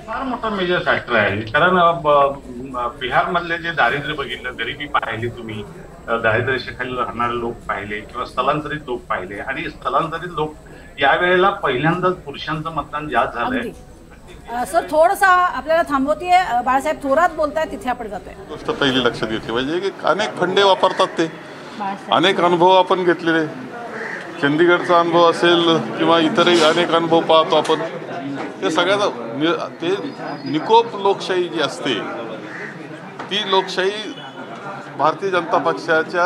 फार मोठा major factor आहे. कारण बिहारमधले जे दारिद्र्य बघितलं, गरिबी पाहिली तुम्ही, दारिद्र्य रेषेखाली राहणारे लोक पाहिले किंवा स्थलांतरित लोक पाहिले, आणि स्थलांतरित लोक यावेळेला पहिल्यांदाच पुरुषांचं मतदान जास्त झालंय. अगदी. सर थोडंसं आपल्याला थांबवतीये, बाळासाहेब थोरात बोलतायत, तिथे आपण जातोय. गोष्ट पहिली लक्षात घेतली पाहिजे की अनेक फंडे वापरतात ते, अनेक अनुभव आपण घेतलेले, चंदीगडचा अनुभव असेल किंवा इतरही अनेक अनुभव पाहतो आपण. ते सगळ्याचा ते निकोप लोकशाही जी असते ती लोकशाही भारतीय जनता पक्षाच्या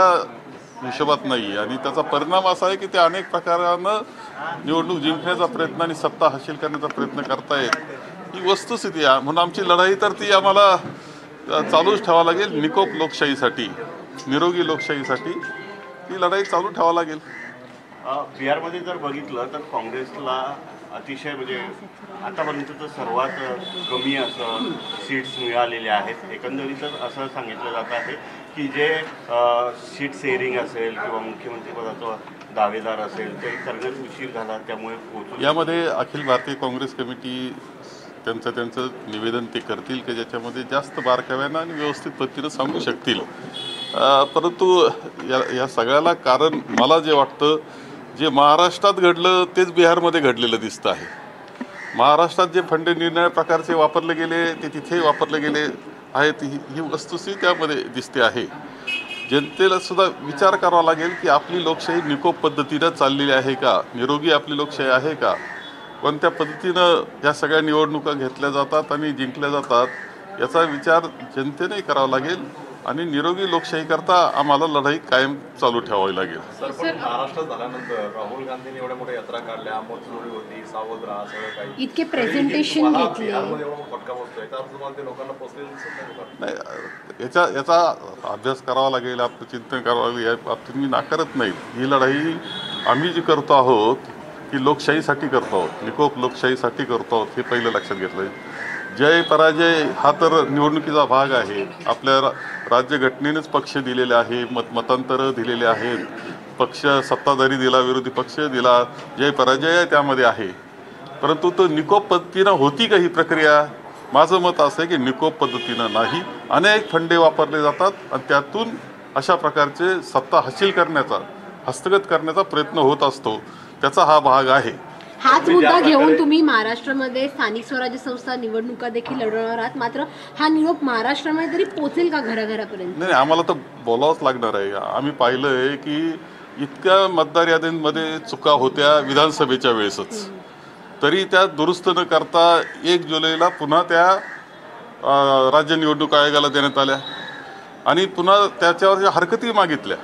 हिशोबात नाही, आणि त्याचा परिणाम असा आहे की ते अनेक प्रकारानं निवडणूक जिंकण्याचा प्रयत्न आणि सत्ता हासिल करण्याचा प्रयत्न करतायत. ही वस्तुस्थिती आहे. म्हणून आमची लढाई तर ती आम्हाला चालूच ठेवावं लागेल. निकोप लोकशाहीसाठी, निरोगी लोकशाहीसाठी ती लढाई चालू ठेवावं लागेल. बिहारमध्ये जर बघितलं तर काँग्रेसला अतिशय म्हणजे आतापर्यंतचं सर्वात कमी असं सीट्स मिळालेले आहेत. एकंदरीतच असं सांगितलं जात आहे की जे सीट शेअरिंग असेल किंवा मुख्यमंत्रीपदाचा दावेदार असेल ते करण्यात उशीर झाला, त्यामुळे यामध्ये अखिल भारतीय काँग्रेस कमिटी त्यांचं निवेदन ते करतील की ज्याच्यामध्ये जास्त बारकाव्यानं आणि व्यवस्थित पद्धतीनं सांगू शकतील. परंतु या सगळ्याला कारण मला जे वाटतं, जे महाराष्ट्रात घडलं तेच बिहारमध्ये घडलेलं दिसतं आहे. महाराष्ट्रात जे फंडे निर्णय प्रकारचे वापरले गेले ते तिथे वापरले गेले आहेत. ही वस्तुस्थिती त्यामध्ये दिसते आहे. जनतेला सुद्धा विचार करावा लागेल की आपली लोकशाही निकोप पद्धतीनं चाललेली आहे का, निरोगी आपली लोकशाही आहे का, कोणत्या पद्धतीनं या सगळ्या निवडणुका घेतल्या जातात आणि जिंकल्या जातात याचा विचार जनतेने करावा लागेल. आणि निरोगी लोकशाही करता आम्हाला लढाई कायम चालू ठेवावी लागेल. सर पण महाराष्ट्रात झाल्यानंतर राहुल गांधींनी एवढ्या मोठ्या यात्रा काढल्या, मोतचोरी होती, सावध राहा, सगळं काही इतके प्रेझेंटेशन घेतले, एवढा फटका बसतोय तर तुम्हाला ते लोकांना पोचलेलं दिसत नाही. याचा अभ्यास करावा लागेल, आपलं चिंतन करावं लागेल. या बाबतीत मी नाकारत नाही. ही लढाई आम्ही जी करतो आहोत की लोकशाहीसाठी करतो आहोत, निकोप लोकशाहीसाठी करतो आहोत, हे पहिलं लक्षात घेतलं. जय पराजय हा तर निवडणुकीचा भाग आहे. आपल्या राज्यघटनेनेच पक्ष दिलेले आहे, मतांतरं दिलेले आहेत, पक्ष सत्ताधारी दिला, विरोधी पक्ष दिला, जय पराजय त्यामध्ये आहे. परंतु तो निकोप पद्धतीनं होती का ही प्रक्रिया? माझं मत असं आहे की निकोप पद्धतीनं नाही. अनेक फंडे वापरले जातात आणि त्यातून अशा प्रकारचे सत्ता हासिल करण्याचा, हस्तगत करण्याचा प्रयत्न होत असतो. त्याचा हा भाग आहे. हाच मुद्दा घेऊन तुम्ही महाराष्ट्रामध्ये स्थानिक स्वराज्य संस्था निवडणुका देखील लढवणार आहात. मात्र हा निरोप महाराष्ट्रामध्ये तरी पोहोचेल का घराघरापर्यंत? नाही, आम्हाला तर बोलावंच लागणार आहे. आम्ही पाहिलंय की इतक्या मतदार याद्यांमध्ये चुका होत्या विधानसभेच्या वेळेसच, तरी त्या दुरुस्त न करता 1 जुलैला पुन्हा त्या राज्य निवडणूक आयोगाला देण्यात आल्या आणि पुन्हा त्याच्यावर हरकती मागितल्या.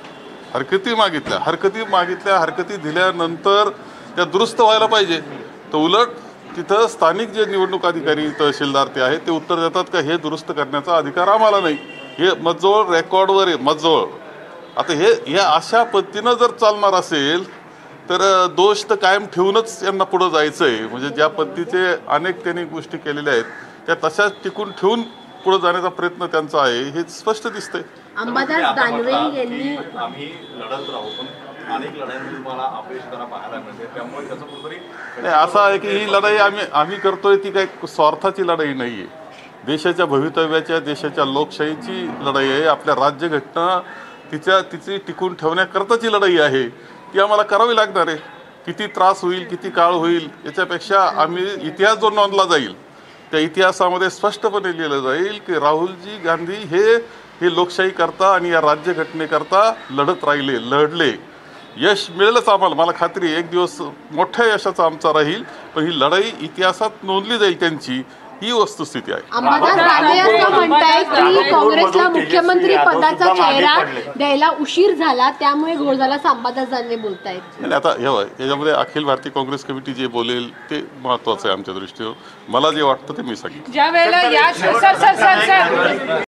हरकती दिल्यानंतर त्या दुरुस्त व्हायला पाहिजे. तर उलट तिथं स्थानिक जे निवडणूक अधिकारी तहसीलदार ते आहेत ते उत्तर देतात का हे दुरुस्त करण्याचा अधिकार आम्हाला नाही. हे मजजवळ रेकॉर्डवर आहे, मजजवळ. आता हे अशा पद्धतीनं जर चालणार असेल तर दोष तर कायम ठेवूनच यांना पुढं जायचं आहे. म्हणजे ज्या पद्धतीचे अनेक त्यांनी गोष्टी केलेल्या आहेत त्या तशाच टिकून ठेवून पुढे जाण्याचा प्रयत्न त्यांचा आहे, हे स्पष्ट दिसतंय. अंबादास दानवे यांनी आम्ही लढत राहू, पण अनेक लढाईमध्ये तुम्हाला अपयश जरा पाहायला मिळते, त्यामुळे त्याचं कुठेतरी नाही. असं आहे की ही लढाई आम्ही करतोय ती काही स्वार्थाची लढाई नाही आहे. देशाच्या भवितव्याच्या, देशाच्या लोकशाहीची लढाई आहे. आपल्या राज्यघटना तिची टिकून ठेवण्याकरताची लढाई आहे. ती आम्हाला करावी लागणार आहे. किती त्रास होईल, किती काळ होईल, याच्यापेक्षा आम्ही इतिहास जो नोंदला जाईल त्या इतिहासामध्ये स्पष्टपणे लिहिलं जाईल की राहुलजी गांधी हे लोकशाही करता आणि या राज्यघटनेकरता लढले. यश मिळेलच आम्हाला, मला खात्री आहे. एक दिवस मोठ्या यशाचा आमचा राहील, पण ही लढाई इतिहासात नोंदली जाईल त्यांची, ही वस्तुस्थिती आहे. अंबादास दानवे असं म्हणतायत की काँग्रेसला मुख्यमंत्री पदाचा चेहरा द्यायला उशीर झाला, त्यामुळे घोळ झाला, असं अंबादास दानवे बोलतायत. आणि आता याच्यामध्ये अखिल भारतीय काँग्रेस कमिटी जे बोलेल ते महत्त्वाचं आहे आमच्या दृष्टीवर. मला जे वाटतं ते मी सांगितलं. ज्या वेळेला या